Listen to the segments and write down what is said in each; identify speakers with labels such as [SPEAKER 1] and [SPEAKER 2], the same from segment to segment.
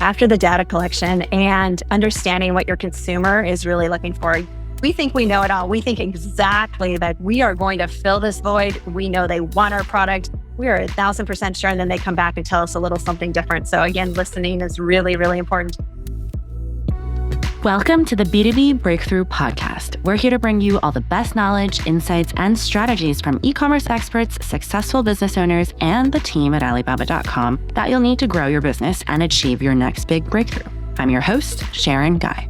[SPEAKER 1] after the data collection and understanding what your consumer is really looking for. We think we know it all. We think exactly that we are going to fill this void. We know they want our product. We are 1,000% sure. And then they come back and tell us a little something different. So again, listening is really, really important.
[SPEAKER 2] Welcome to the B2B Breakthrough podcast. We're here to bring you all the best knowledge, insights, and strategies from e-commerce experts, successful business owners, and the team at Alibaba.com that you'll need to grow your business and achieve your next big breakthrough. I'm your host, Sharon Gai.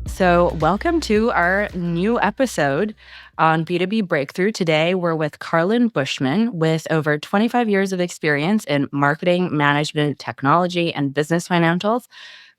[SPEAKER 2] So welcome to our new episode on B2B Breakthrough. Today, we're with Carlyn Bushman with over 25 years of experience in marketing, management, technology, and business financials.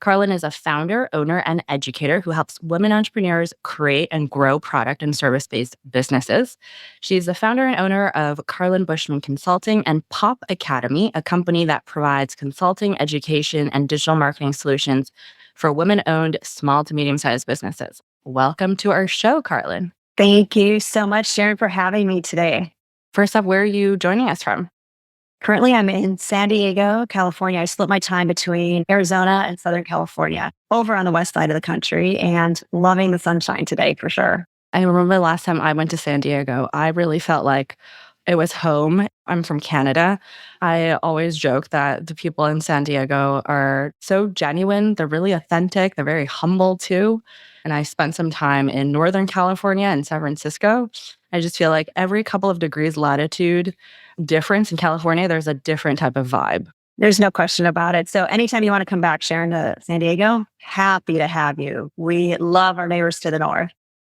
[SPEAKER 2] Carlyn is a founder, owner, and educator who helps women entrepreneurs create and grow product and service-based businesses. She's the founder and owner of Carlyn Bushman Consulting and Pop Academy, a company that provides consulting, education, and digital marketing solutions for women-owned small to medium-sized businesses. Welcome to our show, Carlyn.
[SPEAKER 1] Thank you so much, Sharon, for having me today.
[SPEAKER 2] First off, where are you joining us from?
[SPEAKER 1] Currently, I'm in San Diego, California. I split my time between Arizona and Southern California, over on the west side of the country, and loving the sunshine today for sure.
[SPEAKER 2] I remember the last time I went to San Diego, I really felt like it was home. I'm from Canada. I always joke that the people in San Diego are so genuine. They're really authentic. They're very humble too. And I spent some time in Northern California and San Francisco. I just feel like every couple of degrees latitude difference in California, there's a different type of vibe.
[SPEAKER 1] There's no question about it. So anytime you want to come back, Sharon, to San Diego, happy to have you. We love our neighbors to the north.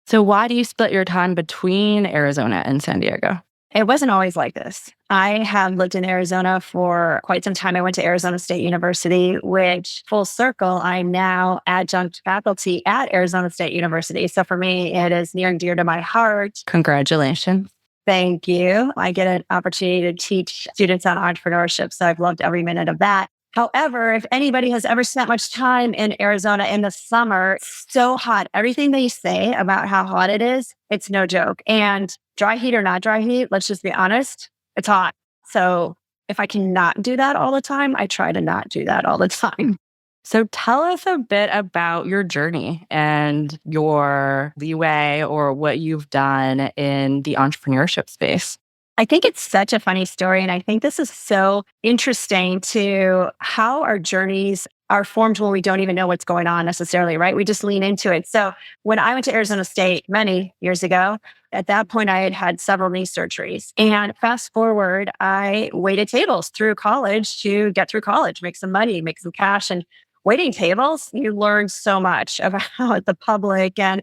[SPEAKER 2] So why do you split your time between Arizona and San Diego?
[SPEAKER 1] It wasn't always like this. I have lived in Arizona for quite some time. I went to Arizona State University, which full circle, I'm now adjunct faculty at Arizona State University. So for me, it is near and dear to my heart.
[SPEAKER 2] Congratulations.
[SPEAKER 1] Thank you. I get an opportunity to teach students on entrepreneurship. So I've loved every minute of that. However, if anybody has ever spent much time in Arizona in the summer, it's so hot. Everything they say about how hot it is, it's no joke. And dry heat or not dry heat, let's just be honest, it's hot. So if I cannot do that all the time, I try to not do that all the time.
[SPEAKER 2] So tell us a bit about your journey and your leeway or what you've done in the entrepreneurship space.
[SPEAKER 1] I think it's such a funny story. And I think this is so interesting to how our journeys are formed when we don't even know what's going on necessarily, right? We just lean into it. So when I went to Arizona State many years ago, at that point, I had had several knee surgeries. And fast forward, I waited tables through college to get through college, make some money, make some cash. And waiting tables, you learn so much about the public and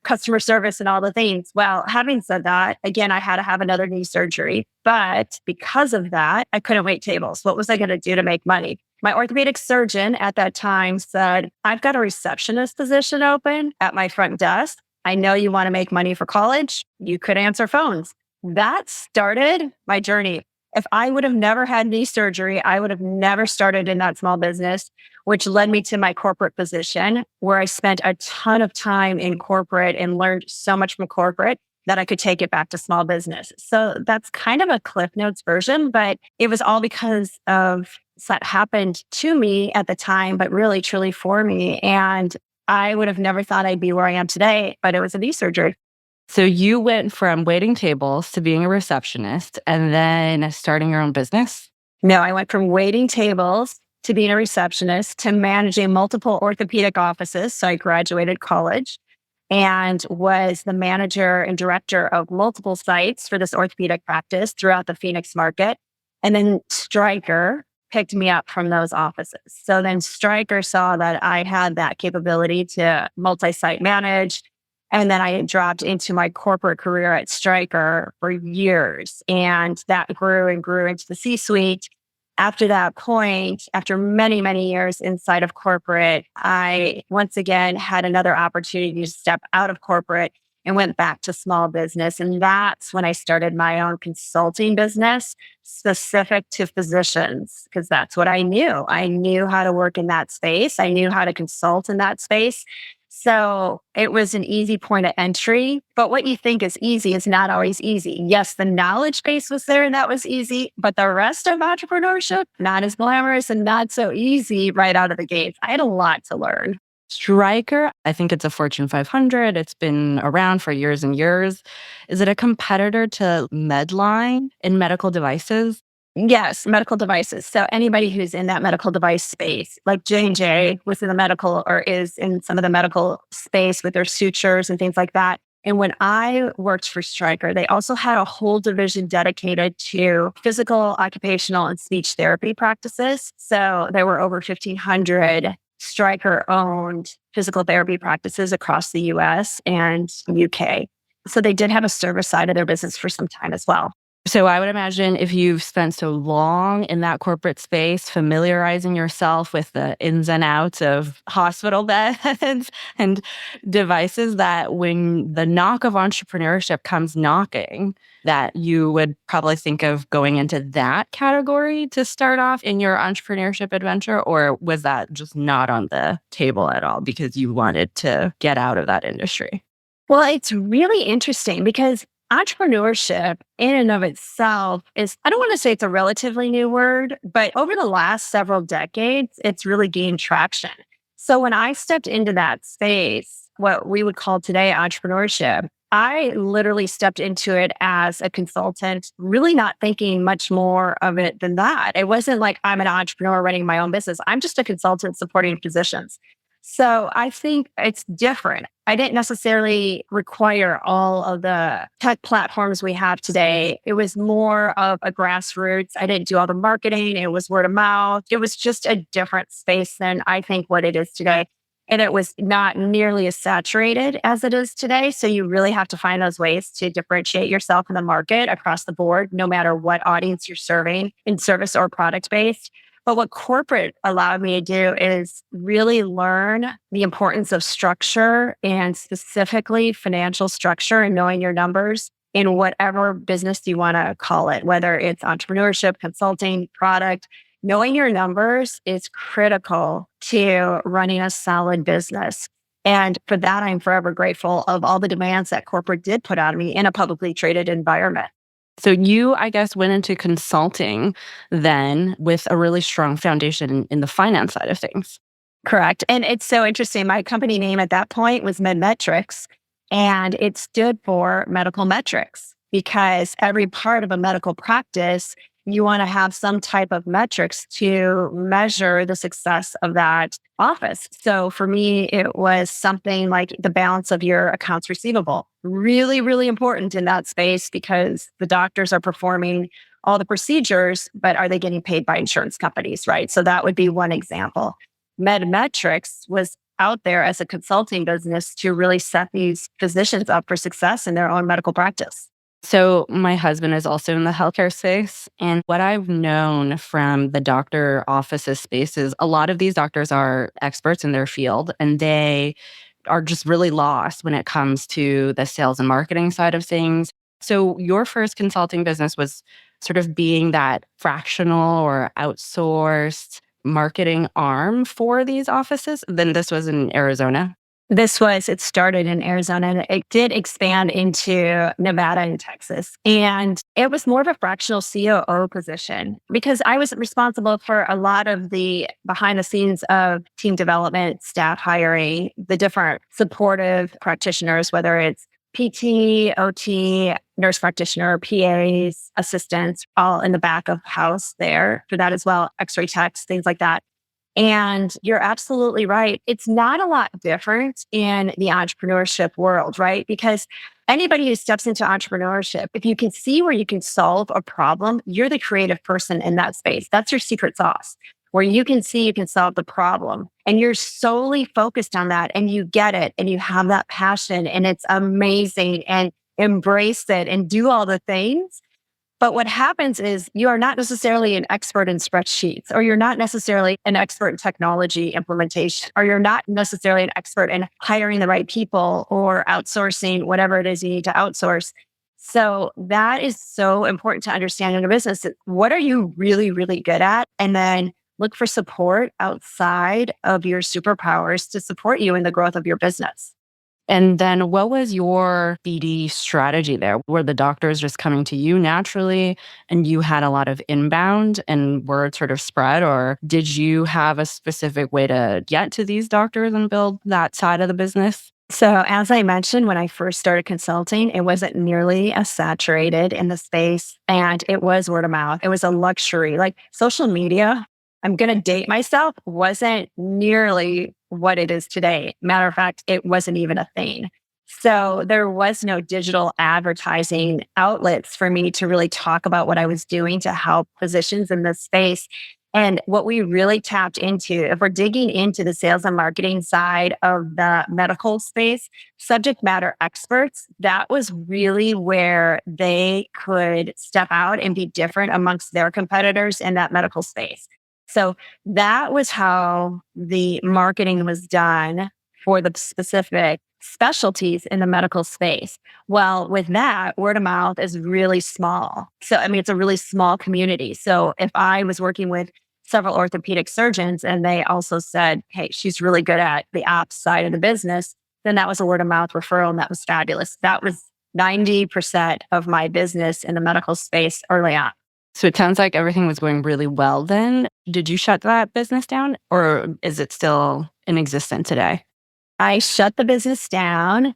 [SPEAKER 1] customer service and all the things. Well, having said that, again, I had to have another knee surgery. But because of that, I couldn't wait tables. What was I going to do to make money? My orthopedic surgeon at that time said, I've got a receptionist position open at my front desk. I know you want to make money for college. You could answer phones. That started my journey. If I would have never had knee surgery, I would have never started in that small business, which led me to my corporate position, where I spent a ton of time in corporate and learned so much from corporate that I could take it back to small business. So that's kind of a Cliff Notes version, but it was all because of that happened to me at the time, but really, truly for me. And I would have never thought I'd be where I am today, but it was a knee surgery.
[SPEAKER 2] So you went from waiting tables to being a receptionist and then starting your own business?
[SPEAKER 1] No, I went from waiting tables to being a receptionist to managing multiple orthopedic offices. So I graduated college and was the manager and director of multiple sites for this orthopedic practice throughout the Phoenix market. And then Stryker picked me up from those offices. So then Stryker saw that I had that capability to multi-site manage. And then I dropped into my corporate career at Stryker for years. And that grew and grew into the C-suite. After that point, after many, many years inside of corporate, I once again had another opportunity to step out of corporate and went back to small business. And that's when I started my own consulting business specific to physicians, because that's what I knew. I knew how to work in that space. I knew how to consult in that space. So it was an easy point of entry. But what you think is easy is not always easy. Yes, the knowledge base was there and that was easy, but the rest of entrepreneurship, not as glamorous and not so easy right out of the gates. I had a lot to learn.
[SPEAKER 2] Stryker, I think it's a Fortune 500. It's been around for years and years. Is it a competitor to Medline in medical devices?
[SPEAKER 1] Yes, medical devices. So anybody who's in that medical device space, like J&J was in the medical or is in some of the medical space with their sutures and things like that. And when I worked for Stryker, they also had a whole division dedicated to physical, occupational, and speech therapy practices. So there were over 1,500 Stryker owned physical therapy practices across the US and UK. So they did have a service side of their business for some time as well.
[SPEAKER 2] So I would imagine if you've spent so long in that corporate space, familiarizing yourself with the ins and outs of hospital beds and devices, that when the knock of entrepreneurship comes knocking, that you would probably think of going into that category to start off in your entrepreneurship adventure? Or was that just not on the table at all because you wanted to get out of that industry?
[SPEAKER 1] Well, it's really interesting because entrepreneurship in and of itself is, I don't want to say it's a relatively new word, but over the last several decades, it's really gained traction. So when I stepped into that space, what we would call today entrepreneurship, I literally stepped into it as a consultant, really not thinking much more of it than that. It wasn't like I'm an entrepreneur running my own business. I'm just a consultant supporting physicians. So I think it's different. I didn't necessarily require all of the tech platforms we have today. It was more of a grassroots. I didn't do all the marketing. It was word of mouth. It was just a different space than I think what it is today. And it was not nearly as saturated as it is today. So you really have to find those ways to differentiate yourself in the market across the board, no matter what audience you're serving in service or product based. But what corporate allowed me to do is really learn the importance of structure and specifically financial structure and knowing your numbers in whatever business you want to call it, whether it's entrepreneurship, consulting, product. Knowing your numbers is critical to running a solid business. And for that, I'm forever grateful of all the demands that corporate did put on me in a publicly traded environment.
[SPEAKER 2] So you, I guess, went into consulting then with a really strong foundation in the finance side of things.
[SPEAKER 1] Correct. And it's so interesting. My company name at that point was MedMetrics, and it stood for medical metrics because every part of a medical practice, you want to have some type of metrics to measure the success of that office. So for me, it was something like the balance of your accounts receivable. Really, really important in that space because the doctors are performing all the procedures, but are they getting paid by insurance companies, right? So that would be one example. MedMetrics was out there as a consulting business to really set these physicians up for success in their own medical practice.
[SPEAKER 2] So my husband is also in the healthcare space. And what I've known from the doctor offices space is a lot of these doctors are experts in their field and they are just really lost when it comes to the sales and marketing side of things. So your first consulting business was sort of being that fractional or outsourced marketing arm for these offices. Then this was in Arizona.
[SPEAKER 1] It started in Arizona and it did expand into Nevada and Texas. And it was more of a fractional COO position because I was responsible for a lot of the behind the scenes of team development, staff hiring, the different supportive practitioners, whether it's PT, OT, nurse practitioner, PAs, assistants, all in the back of house there for that as well, X-ray techs, things like that. And you're absolutely right. It's not a lot different in the entrepreneurship world, right? Because anybody who steps into entrepreneurship, if you can see where you can solve a problem, you're the creative person in that space. That's your secret sauce, where you can see you can solve the problem and you're solely focused on that and you get it and you have that passion and it's amazing and embrace it and do all the things. But what happens is you are not necessarily an expert in spreadsheets, or you're not necessarily an expert in technology implementation, or you're not necessarily an expert in hiring the right people or outsourcing whatever it is you need to outsource. So that is so important to understand in a business. What are you really, really good at? And then look for support outside of your superpowers to support you in the growth of your business.
[SPEAKER 2] And then what was your BD strategy there? Were the doctors just coming to you naturally and you had a lot of inbound and word sort of spread? Or did you have a specific way to get to these doctors and build that side of the business?
[SPEAKER 1] So, as I mentioned, when I first started consulting, it wasn't nearly as saturated in the space, and it was word of mouth. It was a luxury. Like social media, I'm going to date myself, wasn't nearly what it is today. Matter of fact, it wasn't even a thing. So, there was no digital advertising outlets for me to really talk about what I was doing to help physicians in this space. And what we really tapped into, if we're digging into the sales and marketing side of the medical space, subject matter experts, that was really where they could step out and be different amongst their competitors in that medical space. So that was how the marketing was done for the specific specialties in the medical space. Well, with that, word of mouth is really small. So, I mean, it's a really small community. So, if I was working with several orthopedic surgeons and they also said, hey, she's really good at the ops side of the business, then that was a word of mouth referral and that was fabulous. That was 90% of my business in the medical space early on.
[SPEAKER 2] So it sounds like everything was going really well then. Did you shut that business down or is it still in existence today?
[SPEAKER 1] I shut the business down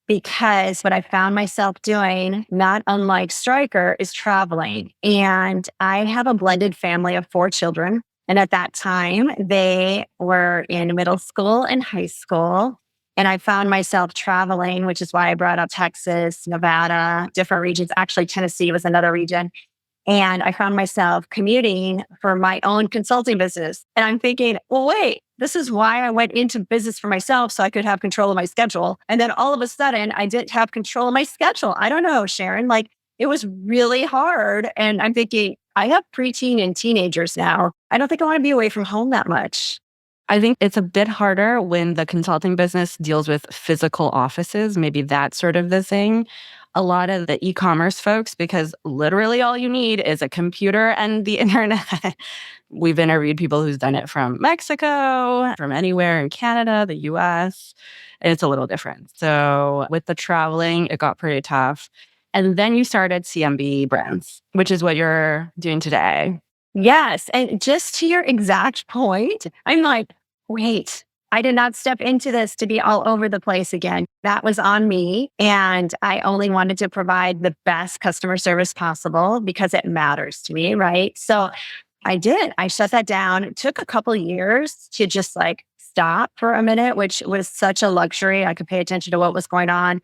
[SPEAKER 1] because what I found myself doing, not unlike Stryker, is traveling. And I have a blended family of 4 children. And at that time, they were in middle school and high school. And I found myself traveling, which is why I brought up Texas, Nevada, different regions. Actually, Tennessee was another region. And I found myself commuting for my own consulting business. And I'm thinking, well, wait, this is why I went into business for myself so I could have control of my schedule. And then all of a sudden, I didn't have control of my schedule. I don't know, Sharon, like it was really hard. And I'm thinking, I have preteen and teenagers now. I don't think I want to be away from home that much.
[SPEAKER 2] I think it's a bit harder when the consulting business deals with physical offices. Maybe that's sort of the thing. A lot of the e-commerce folks, because literally all you need is a computer and the internet. We've interviewed people who's done it from Mexico, from anywhere in Canada, the US, and it's a little different. So with the traveling, it got pretty tough. And then you started CMB Brands, which is what you're doing today.
[SPEAKER 1] Yes. And just to your exact point, I'm like, wait, I did not step into this to be all over the place again. That was on me. And I only wanted to provide the best customer service possible because it matters to me. Right. So I did. I shut that down. It took a couple years to just like stop for a minute, which was such a luxury. I could pay attention to what was going on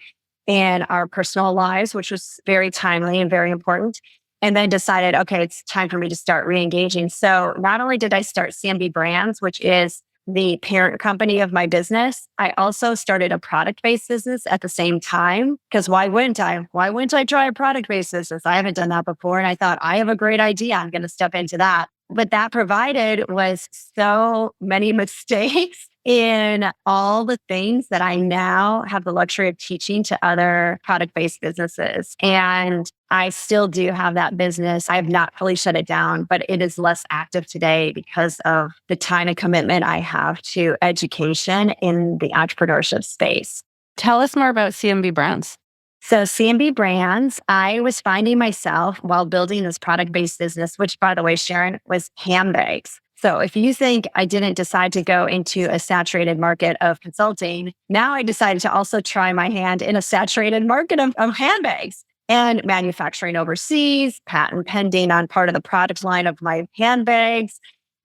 [SPEAKER 1] in our personal lives, which was very timely and very important. And then decided, okay, it's time for me to start re-engaging. So not only did I start CMB Brands, which is the parent company of my business, I also started a product-based business at the same time. Because why wouldn't I? Why wouldn't I try a product-based business? I haven't done that before. And I thought, I have a great idea. I'm going to step into that. But that provided was so many mistakes in all the things that I now have the luxury of teaching to other product-based businesses. And I still do have that business. I have not fully shut it down, but it is less active today because of the time and commitment I have to education in the entrepreneurship space.
[SPEAKER 2] Tell us more about CMB Brands.
[SPEAKER 1] So CMB Brands, I was finding myself while building this product-based business, which by the way, Sharon, was handbags. So if you think I didn't decide to go into a saturated market of consulting, now I decided to also try my hand in a saturated market of handbags and manufacturing overseas, patent pending on part of the product line of my handbags.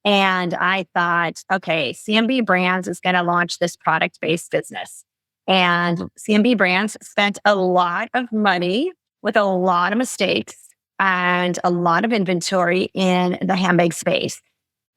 [SPEAKER 1] And I thought, okay, CMB Brands is going to launch this product-based business. And CMB Brands spent a lot of money with a lot of mistakes and a lot of inventory in the handbag space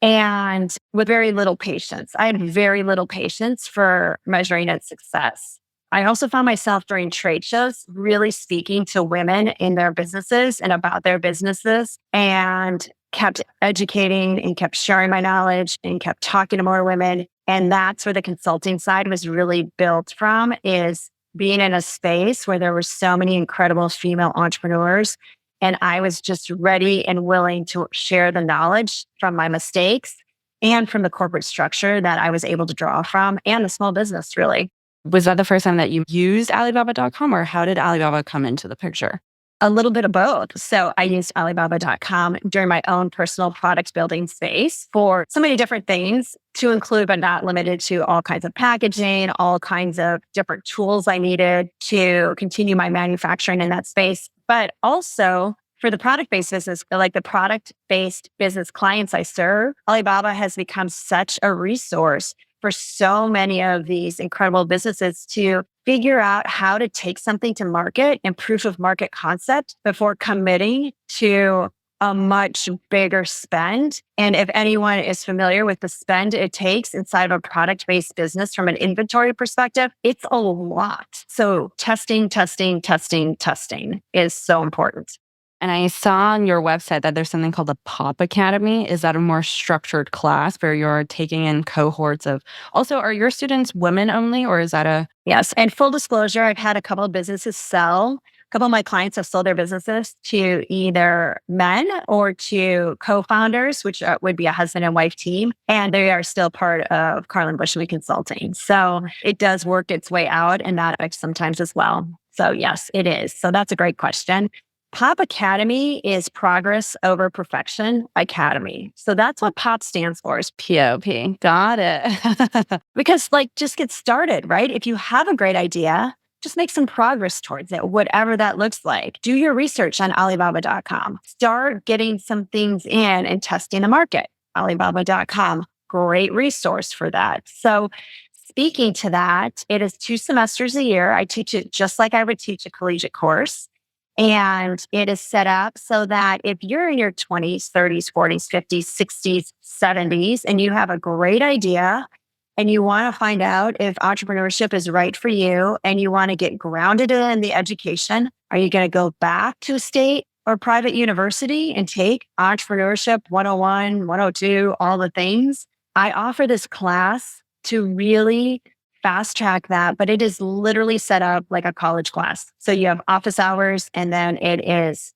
[SPEAKER 1] and with very little patience. I had very little patience for measuring its success. I also found myself during trade shows really speaking to women in their businesses and about their businesses, and kept educating and kept sharing my knowledge and kept talking to more women. And that's where the consulting side was really built from, is being in a space where there were so many incredible female entrepreneurs. And I was just ready and willing to share the knowledge from my mistakes and from the corporate structure that I was able to draw from, and the small business, really.
[SPEAKER 2] Was that the first time that you used Alibaba.com, or how did Alibaba come into the picture?
[SPEAKER 1] A little bit of both. So I used Alibaba.com during my own personal product building space for so many different things, to include but not limited to all kinds of packaging, all kinds of different tools I needed to continue my manufacturing in that space. But also for the product-based business, like the product-based business clients I serve, Alibaba has become such a resource for so many of these incredible businesses to figure out how to take something to market and proof of market concept before committing to a much bigger spend. And if anyone is familiar with the spend it takes inside of a product-based business from an inventory perspective, it's a lot. So testing is so important.
[SPEAKER 2] And I saw on your website that there's something called the Pop Academy. Is that a more structured class where you're taking in cohorts of, also, are your students women only, or is that a...
[SPEAKER 1] Yes. And full disclosure, I've had a couple of businesses sell. A couple of my clients have sold their businesses to either men or to co-founders, which would be a husband and wife team. And they are still part of Carlyn Bushman Consulting. So it does work its way out in that aspect sometimes as well. So yes, it is. So that's a great question. POP Academy is Progress Over Perfection Academy. So that's what POP stands for, is
[SPEAKER 2] POP. Got it.
[SPEAKER 1] because just get started, right? If you have a great idea, just make some progress towards it, whatever that looks like. Do your research on Alibaba.com. Start getting some things in and testing the market. Alibaba.com, great resource for that. So speaking to that, it is 2 semesters a year. I teach it just like I would teach a collegiate course. And it is set up so that if you're in your 20s, 30s, 40s, 50s, 60s, 70s, and you have a great idea and you want to find out if entrepreneurship is right for you and you want to get grounded in the education, are you going to go back to a state or private university and take entrepreneurship 101, 102, all the things? I offer this class to really fast track that, but it is literally set up like a college class. So you have office hours, and then it is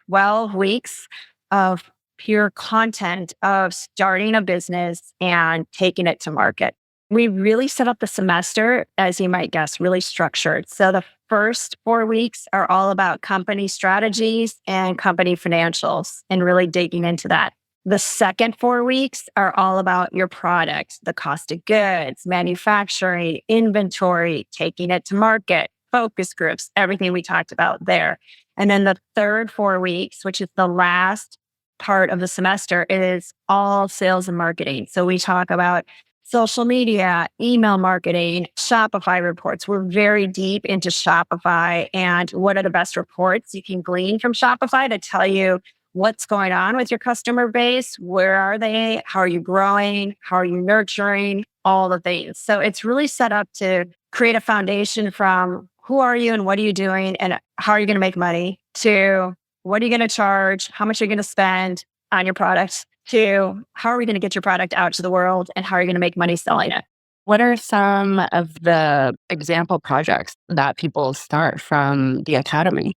[SPEAKER 1] 12 weeks of pure content of starting a business and taking it to market. We really set up the semester, as you might guess, really structured. So the first 4 weeks are all about company strategies and company financials and really digging into that. The second 4 weeks are all about your product, the cost of goods, manufacturing, inventory, taking it to market, focus groups, everything we talked about there. And then the third 4 weeks, which is the last part of the semester, is all sales and marketing. So we talk about social media, email marketing, Shopify reports. We're very deep into Shopify and what are the best reports you can glean from Shopify to tell you what's going on with your customer base, where are they, how are you growing, how are you nurturing, all the things. So it's really set up to create a foundation from who are you and what are you doing and how are you going to make money, to what are you going to charge, how much are you going to spend on your product, to how are we going to get your product out to the world and how are you going to make money selling it.
[SPEAKER 2] What are some of the example projects that people start from the academy?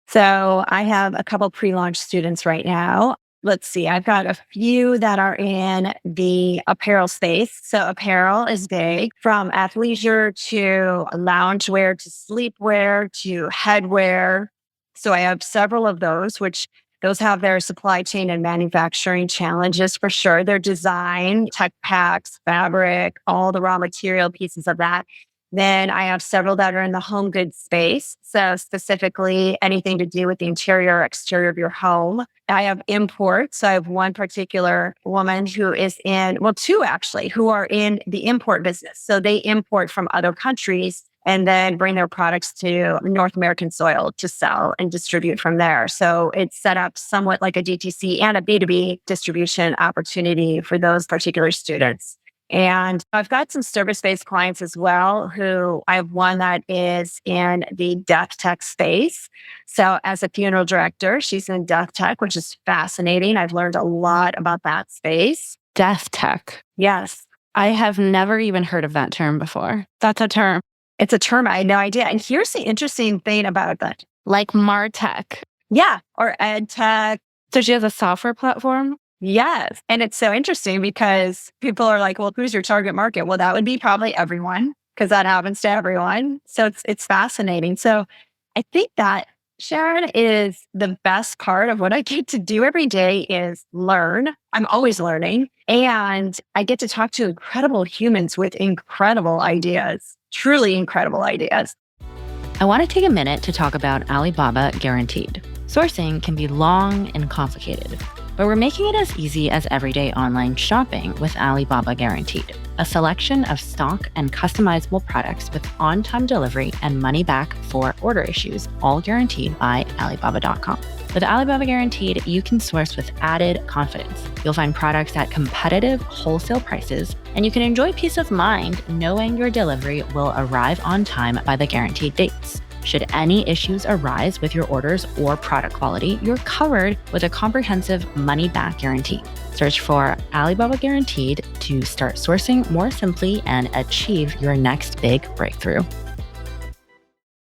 [SPEAKER 1] So I have a couple pre-launch students right now. Let's see, I've got a few that are in the apparel space. So apparel is big, from athleisure to loungewear to sleepwear to headwear. So I have several of those, which those have their supply chain and manufacturing challenges for sure. Their design, tech packs, fabric, all the raw material pieces of that. Then I have several that are in the home goods space. So specifically anything to do with the interior or exterior of your home. I have imports. So I have one particular woman who is in, well, 2 actually, who are in the import business. So they import from other countries and then bring their products to North American soil to sell and distribute from there. So it's set up somewhat like a DTC and a B2B distribution opportunity for those particular students. And I've got some service-based clients as well who I have one that is in the death tech space. So as a funeral director, she's in death tech, which is fascinating. I've learned a lot about that space.
[SPEAKER 2] Death tech.
[SPEAKER 1] Yes.
[SPEAKER 2] I have never even heard of that term before. That's a term.
[SPEAKER 1] It's a term I had no idea. And here's the interesting thing about that.
[SPEAKER 2] Like MarTech.
[SPEAKER 1] Yeah. Or ed tech.
[SPEAKER 2] So she has a software platform?
[SPEAKER 1] Yes. And it's so interesting because people are like, well, who's your target market? Well, that would be probably everyone because that happens to everyone. So it's fascinating. So I think that Sharon is the best part of what I get to do every day is learn. I'm always learning and I get to talk to incredible humans with incredible ideas, truly incredible ideas.
[SPEAKER 2] I want to take a minute to talk about Alibaba Guaranteed. Sourcing can be long and complicated, but we're making it as easy as everyday online shopping with Alibaba Guaranteed, a selection of stock and customizable products with on-time delivery and money back for order issues, all guaranteed by Alibaba.com. With Alibaba Guaranteed, you can source with added confidence. You'll find products at competitive wholesale prices, and you can enjoy peace of mind knowing your delivery will arrive on time by the guaranteed dates. Should any issues arise with your orders or product quality, you're covered with a comprehensive money-back guarantee. Search for Alibaba Guaranteed to start sourcing more simply and achieve your next big breakthrough.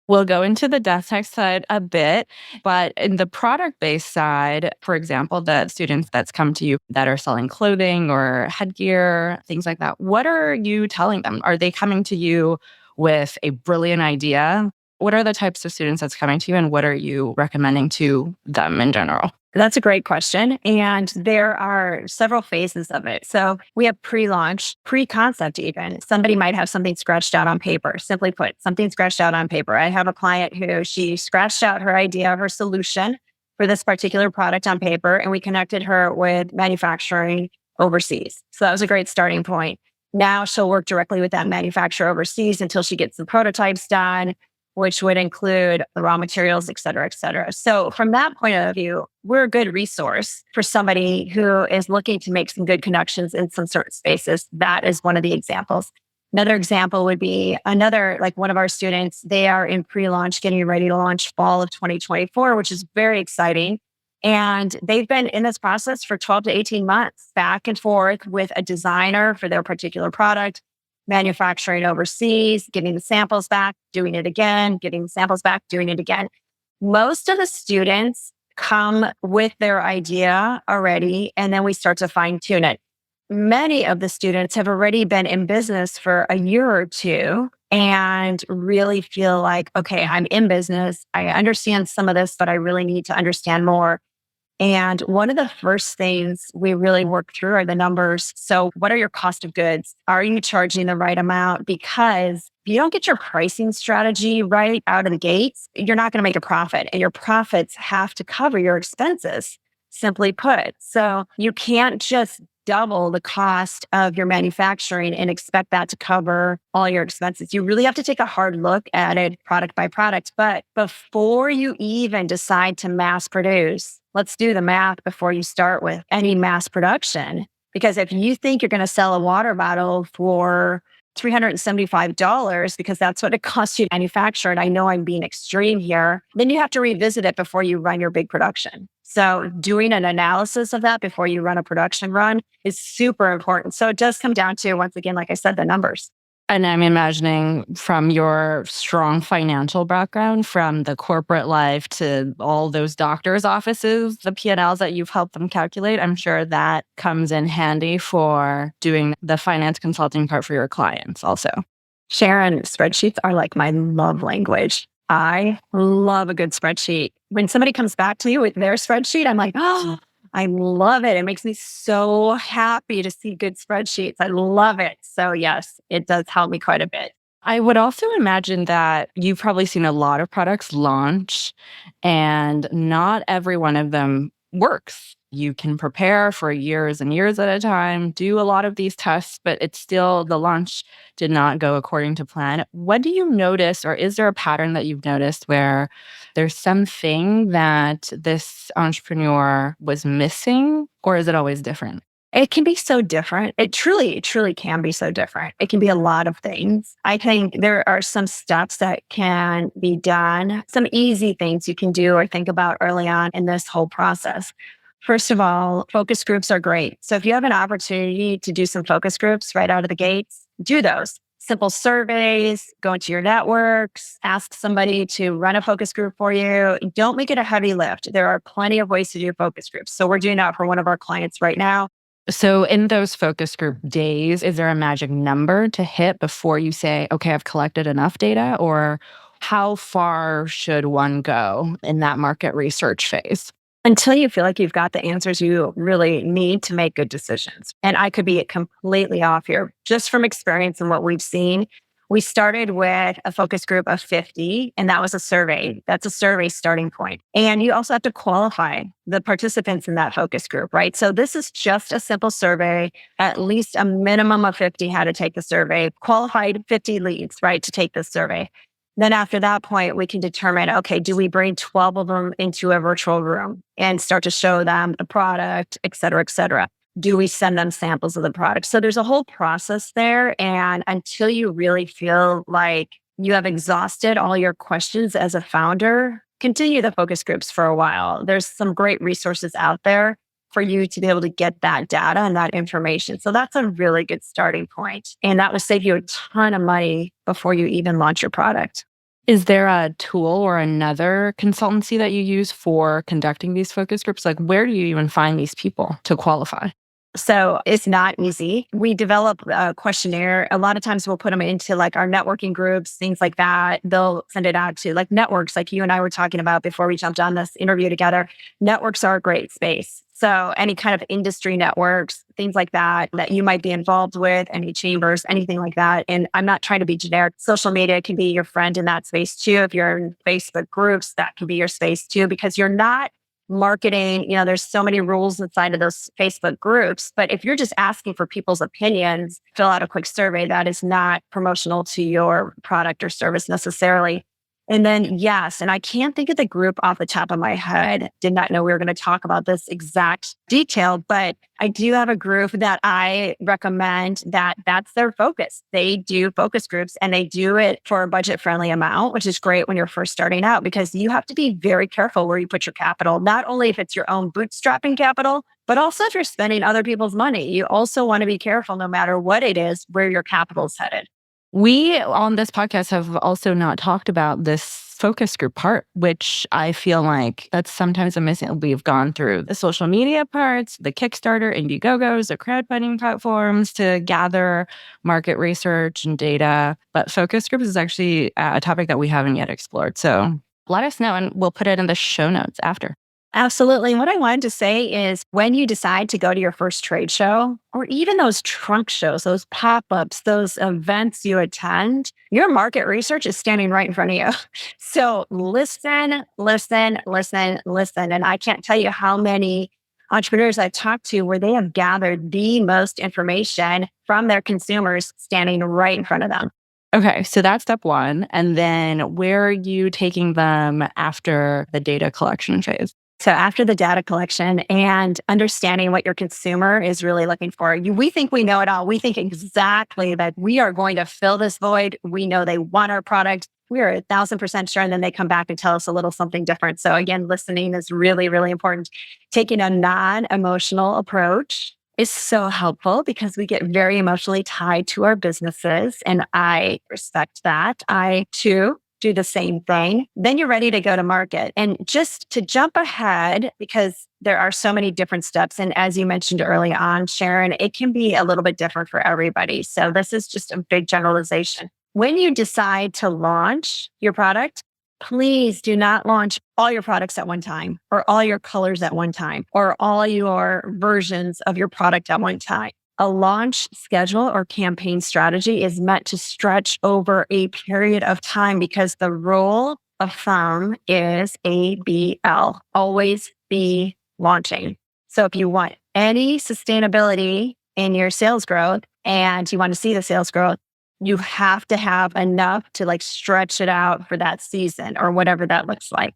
[SPEAKER 2] We'll go into the death tech side a bit, but in the product-based side, for example, the students that's come to you that are selling clothing or headgear, things like that, what are you telling them? Are they coming to you with a brilliant idea? What are the types of students that's coming to you and what are you recommending to them in general?
[SPEAKER 1] That's a great question. And there are several phases of it. So we have pre-launch, pre-concept even. Somebody might have something scratched out on paper. Simply put, something scratched out on paper. I have a client who she scratched out her idea, her solution for this particular product on paper, and we connected her with manufacturing overseas. So that was a great starting point. Now she'll work directly with that manufacturer overseas until she gets the prototypes done, which would include the raw materials, et cetera, et cetera. So from that point of view, we're a good resource for somebody who is looking to make some good connections in some certain spaces. That is one of the examples. Another example would be like one of our students, they are in pre-launch, getting ready to launch fall of 2024, which is very exciting. And they've been in this process for 12 to 18 months, back and forth with a designer for their particular product, manufacturing overseas, getting the samples back, doing it again, getting the samples back, doing it again. Most of the students come with their idea already, and then we start to fine tune it. Many of the students have already been in business for a year or two and really feel like, okay, I'm in business. I understand some of this, but I really need to understand more. And one of the first things we really work through are the numbers. So what are your cost of goods? Are you charging the right amount? Because if you don't get your pricing strategy right out of the gates, you're not going to make a profit, and your profits have to cover your expenses, simply put. So you can't just double the cost of your manufacturing and expect that to cover all your expenses. You really have to take a hard look at it product by product. But before you even decide to mass produce, let's do the math before you start with any mass production. Because if you think you're going to sell a water bottle for $375 because that's what it costs you to manufacture, and I know I'm being extreme here, then you have to revisit it before you run your big production. So doing an analysis of that before you run a production run is super important. So it does come down to, once again, like I said, the numbers.
[SPEAKER 2] And I'm imagining from your strong financial background, from the corporate life to all those doctors' offices, the P&Ls that you've helped them calculate, I'm sure that comes in handy for doing the finance consulting part for your clients also.
[SPEAKER 1] Sharon, spreadsheets are like my love language. I love a good spreadsheet. When somebody comes back to me with their spreadsheet, I'm like, oh, I love it. It makes me so happy to see good spreadsheets. I love it. So yes, it does help me quite a bit.
[SPEAKER 2] I would also imagine that you've probably seen a lot of products launch and not every one of them works. You can prepare for years and years at a time, do a lot of these tests, but it's still, the launch did not go according to plan. What do you notice, or is there a pattern that you've noticed where there's something that this entrepreneur was missing, or is it always different?
[SPEAKER 1] It can be so different. It truly, truly can be so different. It can be a lot of things. I think there are some steps that can be done, some easy things you can do or think about early on in this whole process. First of all, focus groups are great. So if you have an opportunity to do some focus groups right out of the gates, do those. Simple surveys, go into your networks, ask somebody to run a focus group for you. Don't make it a heavy lift. There are plenty of ways to do focus groups. So we're doing that for one of our clients right now.
[SPEAKER 2] So, in those focus group days, is there a magic number to hit before you say, okay, I've collected enough data? Or how far should one go in that market research phase?
[SPEAKER 1] Until you feel like you've got the answers you really need to make good decisions. And I could be completely off here just from experience and what we've seen. We started with a focus group of 50, and that was a survey. That's a survey starting point. And you also have to qualify the participants in that focus group, right? So this is just a simple survey. At least a minimum of 50 had to take the survey, qualified 50 leads, right, to take this survey. Then after that point, we can determine, okay, do we bring 12 of them into a virtual room and start to show them the product, et cetera, et cetera? Do we send them samples of the product? So there's a whole process there. And until you really feel like you have exhausted all your questions as a founder, continue the focus groups for a while. There's some great resources out there for you to be able to get that data and that information. So that's a really good starting point. And that will save you a ton of money before you even launch your product.
[SPEAKER 2] Is there a tool or another consultancy that you use for conducting these focus groups? Like, where do you even find these people to qualify?
[SPEAKER 1] So it's not easy. We develop a questionnaire. A lot of times we'll put them into like our networking groups, things like that. They'll send it out to like networks, like you and I were talking about before we jumped on this interview together. Networks are a great space. So any kind of industry networks, things like that, that you might be involved with, any chambers, anything like that. And I'm not trying to be generic. Social media can be your friend in that space too. If you're in Facebook groups, that can be your space too, because you're not marketing, there's so many rules inside of those Facebook groups. But if you're just asking for people's opinions, fill out a quick survey, that is not promotional to your product or service necessarily. And then, yes, and I can't think of the group off the top of my head. Did not know we were going to talk about this exact detail, but I do have a group that I recommend that's their focus. They do focus groups and they do it for a budget friendly amount, which is great when you're first starting out because you have to be very careful where you put your capital, not only if it's your own bootstrapping capital, but also if you're spending other people's money. You also want to be careful no matter what it is, where your capital is headed.
[SPEAKER 2] We on this podcast have also not talked about this focus group part, which I feel like that's sometimes a missing. We've gone through the social media parts, the Kickstarter, Indiegogos, the crowdfunding platforms to gather market research and data. But focus groups is actually a topic that we haven't yet explored. So let us know and we'll put it in the show notes after.
[SPEAKER 1] Absolutely. And what I wanted to say is when you decide to go to your first trade show, or even those trunk shows, those pop-ups, those events you attend, your market research is standing right in front of you. So listen, listen, listen, listen. And I can't tell you how many entrepreneurs I've talked to where they have gathered the most information from their consumers standing right in front of them.
[SPEAKER 2] Okay, so that's step one. And then where are you taking them after the data collection phase?
[SPEAKER 1] So after the data collection and understanding what your consumer is really looking for, we think we know it all. We think exactly that we are going to fill this void. We know they want our product. We are 1,000% sure. And then they come back and tell us a little something different. So again, listening is really, really important. Taking a non-emotional approach is so helpful because we get very emotionally tied to our businesses. And I respect that. I too do the same thing. Then you're ready to go to market. And just to jump ahead, because there are so many different steps. And as you mentioned early on, Sharon, it can be a little bit different for everybody. So this is just a big generalization. When you decide to launch your product, please do not launch all your products at one time, or all your colors at one time, or all your versions of your product at one time. A launch schedule or campaign strategy is meant to stretch over a period of time because the rule of thumb is ABL, always be launching. So if you want any sustainability in your sales growth and you want to see the sales growth, you have to have enough to like stretch it out for that season or whatever that looks like.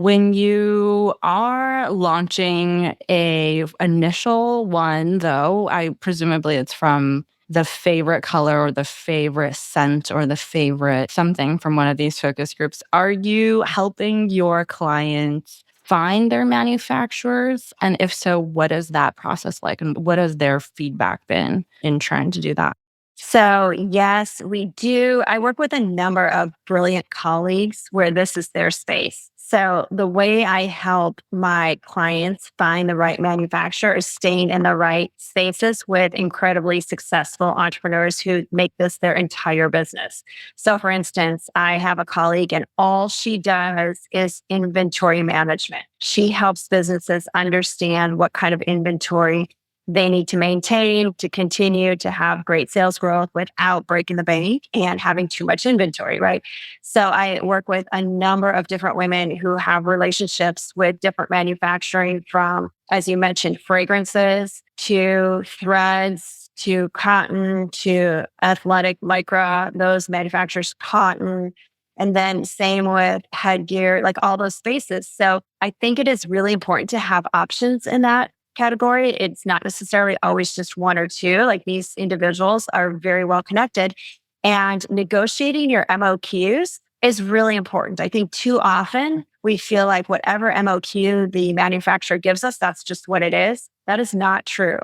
[SPEAKER 2] When you are launching a initial one, though, I presumably it's from the favorite color or the favorite scent or the favorite something from one of these focus groups. Are you helping your clients find their manufacturers? And if so, what is that process like? And what has their feedback been in trying to do that?
[SPEAKER 1] So, yes, we do. I work with a number of brilliant colleagues where this is their space. So, the way I help my clients find the right manufacturer is staying in the right spaces with incredibly successful entrepreneurs who make this their entire business. So, for instance, I have a colleague and all she does is inventory management. She helps businesses understand what kind of inventory they need to maintain to continue to have great sales growth without breaking the bank and having too much inventory, right? So I work with a number of different women who have relationships with different manufacturing from, as you mentioned, fragrances to threads to cotton to athletic lycra, those manufacturers cotton. And then same with headgear, like all those spaces. So I think it is really important to have options in that category. It's not necessarily always just one or two. Like these individuals are very well connected. And negotiating your MOQs is really important. I think too often we feel like whatever MOQ the manufacturer gives us, that's just what it is. That is not true.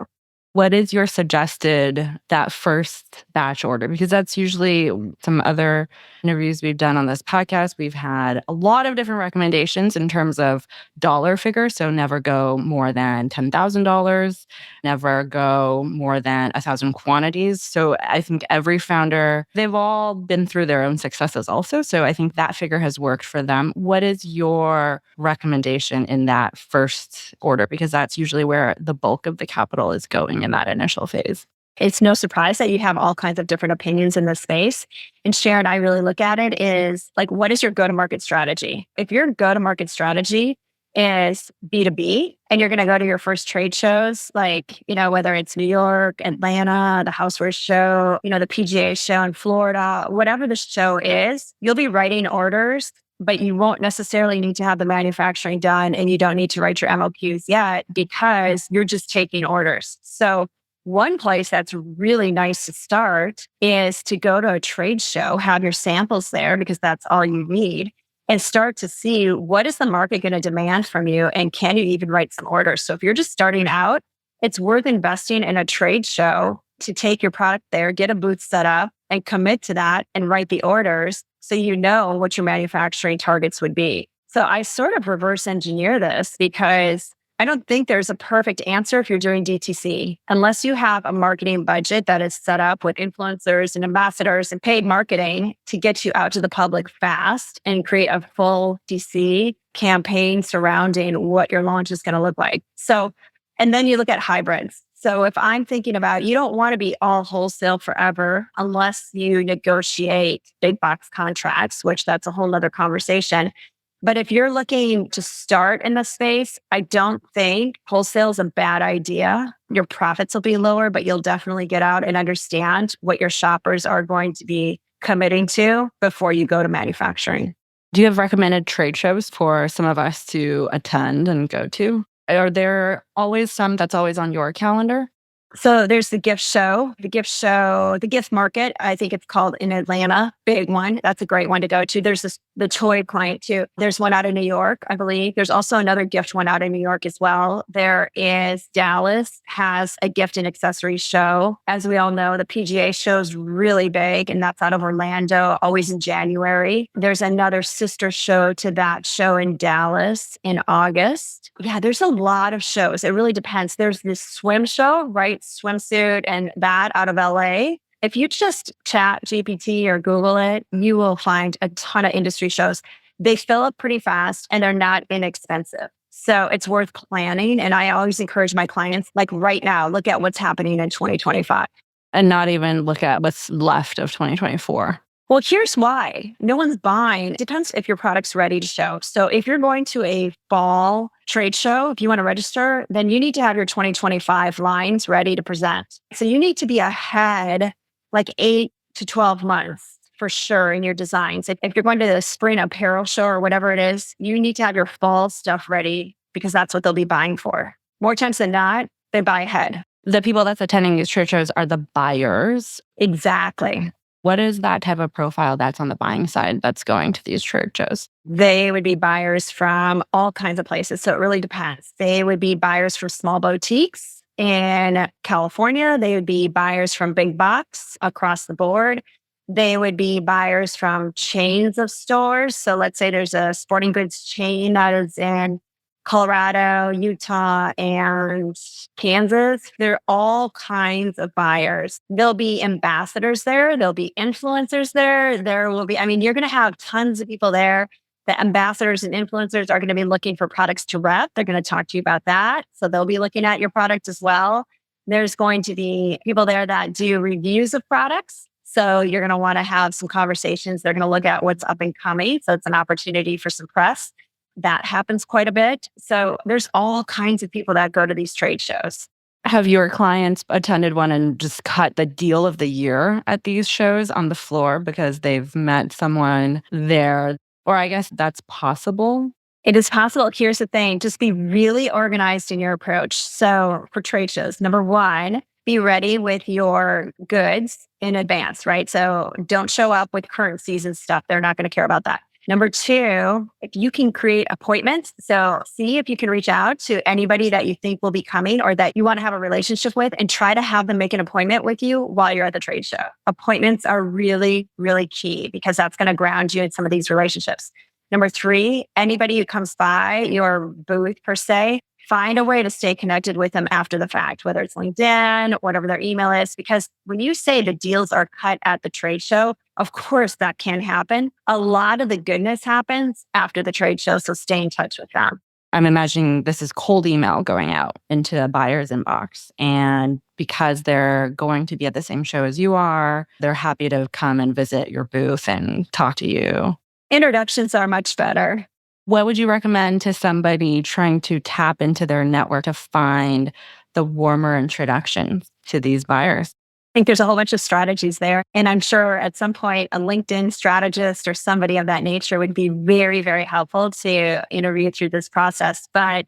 [SPEAKER 2] What is your suggested that first batch order? Because that's usually some other interviews we've done on this podcast. We've had a lot of different recommendations in terms of dollar figure. So never go more than $10,000, never go more than 1,000 quantities. So I think every founder, they've all been through their own successes also. So I think that figure has worked for them. What is your recommendation in that first order? Because that's usually where the bulk of the capital is going in that initial phase.
[SPEAKER 1] It's no surprise that you have all kinds of different opinions in this space. And Sharon, I really look at it is like, what is your go-to-market strategy? If your go-to-market strategy is B2B and you're going to go to your first trade shows, like, whether it's New York, Atlanta, the Housewares show, the PGA show in Florida, whatever the show is, you'll be writing orders, but you won't necessarily need to have the manufacturing done and you don't need to write your MOQs yet because you're just taking orders. So one place that's really nice to start is to go to a trade show, have your samples there because that's all you need, and start to see what is the market going to demand from you and can you even write some orders. So if you're just starting out, it's worth investing in a trade show to take your product there, get a booth set up and commit to that and write the orders so you know what your manufacturing targets would be. So I sort of reverse engineer this because I don't think there's a perfect answer if you're doing DTC, unless you have a marketing budget that is set up with influencers and ambassadors and paid marketing to get you out to the public fast and create a full DC campaign surrounding what your launch is going to look like. So, and then you look at hybrids. So if I'm thinking about, you don't want to be all wholesale forever unless you negotiate big box contracts, which that's a whole nother conversation. But if you're looking to start in the space, I don't think wholesale is a bad idea. Your profits will be lower, but you'll definitely get out and understand what your shoppers are going to be committing to before you go to manufacturing.
[SPEAKER 2] Do you have recommended trade shows for some of us to attend and go to? Are there always some that's always on your calendar?
[SPEAKER 1] So there's the the gift market. I think it's called in Atlanta, big one. That's a great one to go to. There's the toy client too. There's one out in New York, I believe. There's also another gift one out in New York as well. There is Dallas has a gift and accessories show. As we all know, the PGA show is really big and that's out of Orlando, always in January. There's another sister show to that show in Dallas in August. Yeah, there's a lot of shows. It really depends. There's this swim show, right? Swimsuit and that out of LA. If you just chat GPT or Google it, you will find a ton of industry shows. They fill up pretty fast and they're not inexpensive. So it's worth planning. And I always encourage my clients, like right now, look at what's happening in 2025.
[SPEAKER 2] And not even look at what's left of 2024.
[SPEAKER 1] Well, here's why. No one's buying. It depends if your product's ready to show. So if you're going to a fall trade show, if you want to register, then you need to have your 2025 lines ready to present. So you need to be ahead like 8 to 12 months for sure in your designs. If you're going to the spring apparel show or whatever it is, you need to have your fall stuff ready because that's what they'll be buying for. More times than not, they buy ahead.
[SPEAKER 2] The people that's attending these trade shows are the buyers.
[SPEAKER 1] Exactly.
[SPEAKER 2] What is that type of profile that's on the buying side that's going to these trade shows?
[SPEAKER 1] They would be buyers from all kinds of places. So it really depends. They would be buyers from small boutiques in California. They would be buyers from big box across the board. They would be buyers from chains of stores. So let's say there's a sporting goods chain that is in Colorado, Utah, and Kansas. There are all kinds of buyers. There'll be ambassadors there. There'll be influencers there. There will be, you're going to have tons of people there. The ambassadors and influencers are going to be looking for products to rep. They're going to talk to you about that. So they'll be looking at your product as well. There's going to be people there that do reviews of products. So you're going to want to have some conversations. They're going to look at what's up and coming. So it's an opportunity for some press. That happens quite a bit. So there's all kinds of people that go to these trade shows.
[SPEAKER 2] Have your clients attended one and just cut the deal of the year at these shows on the floor because they've met someone there? Or I guess that's possible.
[SPEAKER 1] It is possible. Here's the thing. Just be really organized in your approach. So for trade shows, number one, be ready with your goods in advance, right? So don't show up with current season stuff. They're not going to care about that. Number two, if you can create appointments, so see if you can reach out to anybody that you think will be coming or that you want to have a relationship with and try to have them make an appointment with you while you're at the trade show. Appointments are really, really key because that's going to ground you in some of these relationships. Number three, anybody who comes by your booth per se, find a way to stay connected with them after the fact, whether it's LinkedIn, whatever their email is, because when you say the deals are cut at the trade show, of course that can happen. A lot of the goodness happens after the trade show, so stay in touch with them.
[SPEAKER 2] I'm imagining this is cold email going out into a buyer's inbox. And because they're going to be at the same show as you are, they're happy to come and visit your booth and talk to you.
[SPEAKER 1] Introductions are much better.
[SPEAKER 2] What would you recommend to somebody trying to tap into their network to find the warmer introductions to these buyers?
[SPEAKER 1] I think there's a whole bunch of strategies there. And I'm sure at some point, a LinkedIn strategist or somebody of that nature would be very, very helpful to interview through this process. But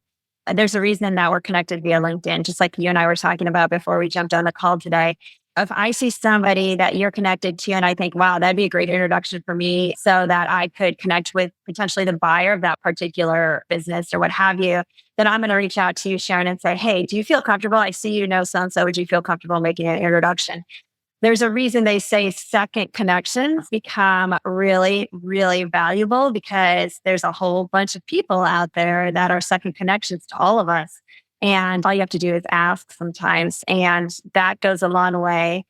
[SPEAKER 1] there's a reason that we're connected via LinkedIn, just like you and I were talking about before we jumped on the call today. If I see somebody that you're connected to and I think, wow, that'd be a great introduction for me so that I could connect with potentially the buyer of that particular business or what have you, then I'm going to reach out to you, Sharon, and say, hey, do you feel comfortable? I see you know so-and-so. Would you feel comfortable making an introduction? There's a reason they say second connections become really, really valuable because there's a whole bunch of people out there that are second connections to all of us. And all you have to do is ask sometimes. And that goes a long way.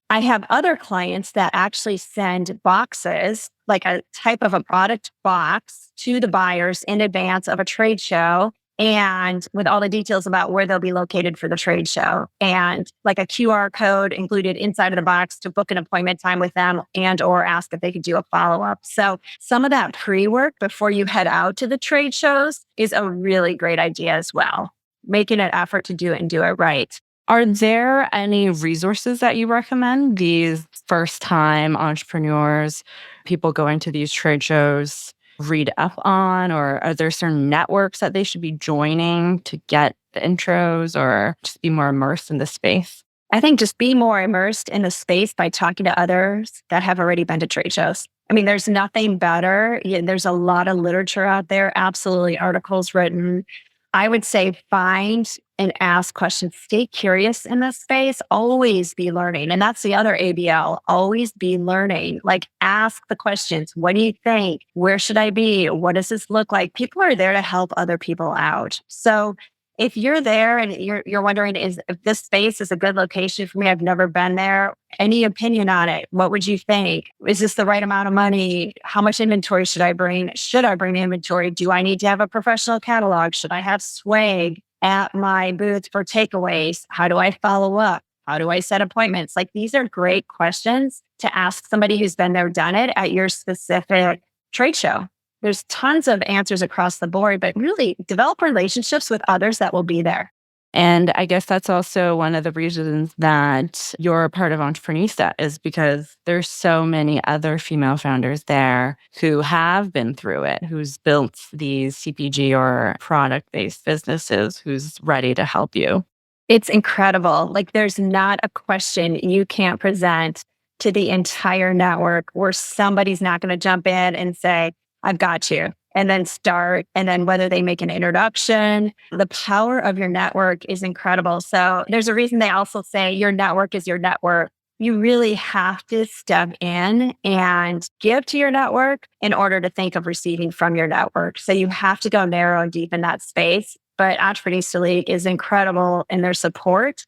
[SPEAKER 1] I have other clients that actually send boxes, like a type of a product box to the buyers in advance of a trade show and with all the details about where they'll be located for the trade show and like a QR code included inside of the box to book an appointment time with them and or ask if they could do a follow-up. So some of that pre-work before you head out to the trade shows is a really great idea as well. Making an effort to do it and do it right.
[SPEAKER 2] Are there any resources that you recommend these first-time entrepreneurs, people going to these trade shows, read up on? Or are there certain networks that they should be joining to get the intros or just be more immersed in the space?
[SPEAKER 1] I think just be more immersed in the space by talking to others that have already been to trade shows. There's nothing better. There's a lot of literature out there, absolutely articles written. I would say find and ask questions. Stay curious in this space. Always be learning. And that's the other ABL. Always be learning. Like ask the questions. What do you think? Where should I be? What does this look like? People are there to help other people out. So if you're there and you're wondering if this space is a good location for me, I've never been there. Any opinion on it? What would you think? Is this the right amount of money? How much inventory should I bring? Should I bring the inventory? Do I need to have a professional catalog? Should I have swag at my booth for takeaways? How do I follow up? How do I set appointments? Like these are great questions to ask somebody who's been there, done it at your specific trade show. There's tons of answers across the board, but really develop relationships with others that will be there.
[SPEAKER 2] And I guess that's also one of the reasons that you're a part of Entreprenista is because there's so many other female founders there who have been through it, who's built these CPG or product-based businesses, who's ready to help you.
[SPEAKER 1] It's incredible. Like there's not a question you can't present to the entire network where somebody's not going to jump in and say, I've got you, and then start. And then whether they make an introduction, the power of your network is incredible. So there's a reason they also say your network is your network. You really have to step in and give to your network in order to think of receiving from your network. So you have to go narrow and deep in that space. But Entreprenista League is incredible in their support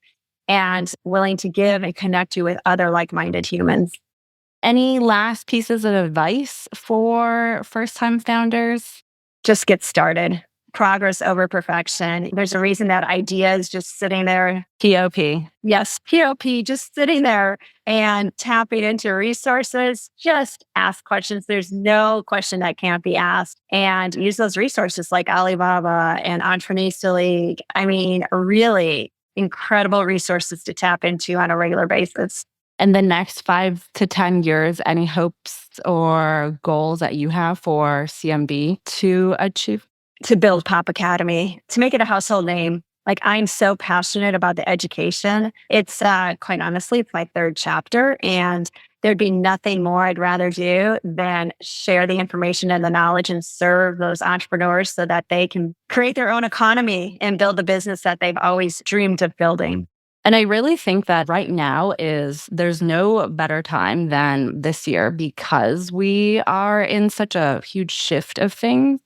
[SPEAKER 1] and willing to give and connect you with other like-minded humans.
[SPEAKER 2] Any last pieces of advice for first-time founders?
[SPEAKER 1] Just get started. Progress over perfection. There's a reason that idea is just sitting there.
[SPEAKER 2] POP.
[SPEAKER 1] Yes, POP, just sitting there and tapping into resources. Just ask questions. There's no question that can't be asked. And use those resources like Alibaba and Entreprenista League. I mean, really incredible resources to tap into on a regular basis.
[SPEAKER 2] In the next 5 to 10 years, any hopes or goals that you have for CMB to achieve?
[SPEAKER 1] To build Pop Academy, to make it a household name. Like I'm so passionate about the education. It's quite honestly, it's my third chapter, and there'd be nothing more I'd rather do than share the information and the knowledge and serve those entrepreneurs so that they can create their own economy and build the business that they've always dreamed of building.
[SPEAKER 2] And I really think that right now there's no better time than this year because we are in such a huge shift of things.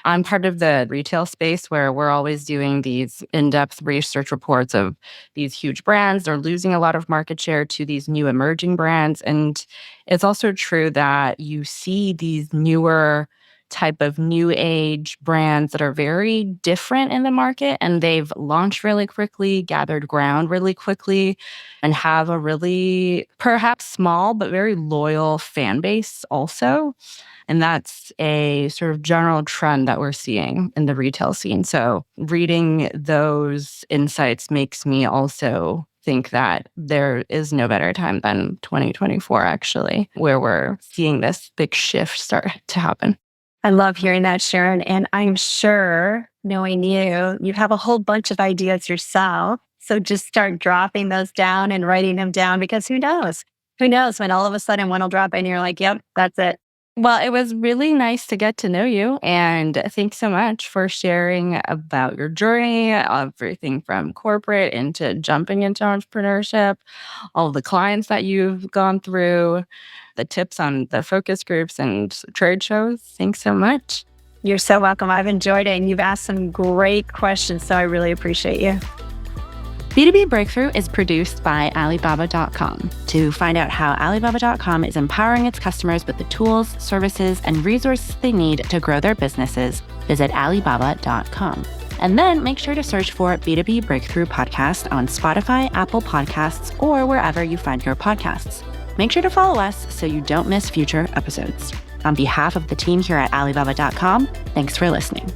[SPEAKER 2] I'm part of the retail space where we're always doing these in-depth research reports of these huge brands. They're losing a lot of market share to these new emerging brands. And it's also true that you see these newer type of new age brands that are very different in the market, and they've launched really quickly, gathered ground really quickly, and have a really perhaps small but very loyal fan base also. And that's a sort of general trend that we're seeing in the retail scene. So reading those insights makes me also think that there is no better time than 2024, actually, where we're seeing this big shift start to happen.
[SPEAKER 1] I love hearing that, Sharon. And I'm sure, knowing you have a whole bunch of ideas yourself. So just start dropping those down and writing them down, because who knows? Who knows when all of a sudden one will drop in and you're like, yep, that's it.
[SPEAKER 2] Well, it was really nice to get to know you. And thanks so much for sharing about your journey, everything from corporate into jumping into entrepreneurship, all the clients that you've gone through, the tips on the focus groups and trade shows. Thanks so much.
[SPEAKER 1] You're so welcome. I've enjoyed it. And you've asked some great questions. So I really appreciate you.
[SPEAKER 2] B2B Breakthrough is produced by Alibaba.com. To find out how Alibaba.com is empowering its customers with the tools, services, and resources they need to grow their businesses, visit Alibaba.com. And then make sure to search for B2B Breakthrough Podcast on Spotify, Apple Podcasts, or wherever you find your podcasts. Make sure to follow us so you don't miss future episodes. On behalf of the team here at Alibaba.com, thanks for listening.